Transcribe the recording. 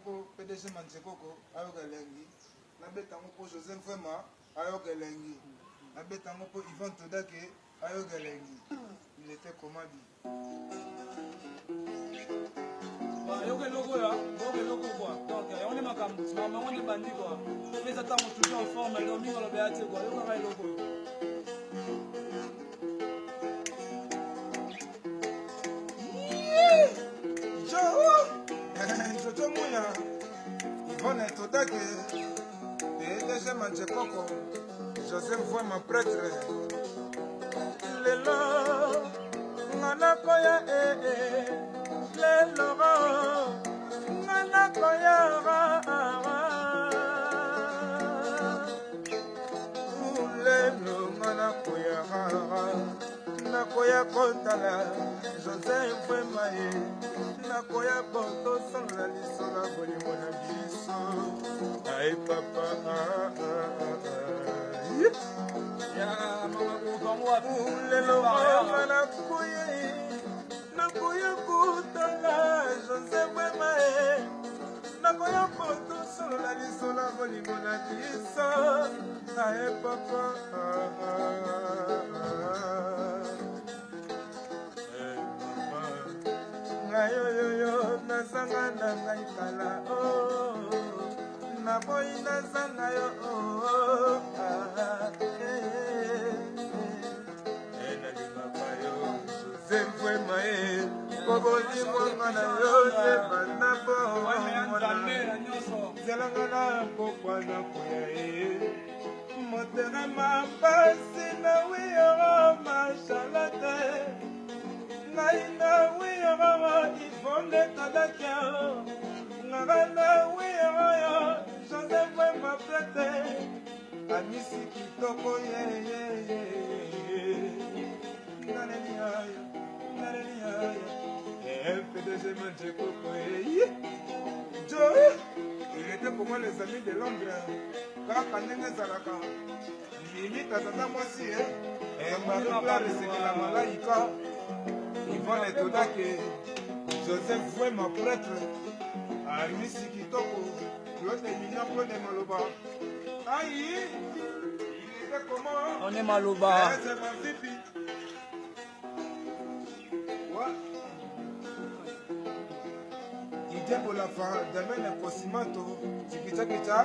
pour PDG Manchekoko, Ayogalengi. Nabetango pour Joseph Vraiment, Ayogalengi. Nabetango pour Yvan Todake, Ayogalengi. Il était comment dit? Yoke logo là, yoke logo quoi. Donc on est macam, maman on est bandit quoi. Les attentes toujours en forme, le domingo le béati quoi. Yoke là logo. Jojo Mouya, Yvonne Todake, PDG Manchekoko, Joseph Vraiment prêtre. Lelo, Nanakoya Lelo, Nanakoya Lelo, Nanakoya Nakoya Kontala, Joseph Vraiment. Nakoya Bonto Sangla Lisola Bolimona Biso. Aïe papa, Ya mama kukamwa lelo nakoya kutala Joseph Vraiment. Nakoya Bonto Sangla Lisola Bolimona Biso. Aïe papa, yo nazanga na ngai kala naboyi nazanga yo nalingaka yo Joseph Vraiment po bolimwanga na yo sebanda bomona zelanga na pokwa na koya moterema mpasi na wiyoro machalate naina wiyoro Yvonne Todake ngana wiyoro Joseph Vraiment prêtre amisi kitoko naneni haya PDG Manchekoko Joe. Il était pour moi les amis de Londres. Kaka ndenge ezalaka limite atata mwasi Marie-Claire Sekela Malaika Yvonne Todake Joseph Vraiment prêtre amisi kitoko Claude Mignon Claude Maloba. Aïe, il était comment? On est Maloba. C'est ma pipi. Ouais. Il dit pour la fin, demain le Cosimato, Tikitakita,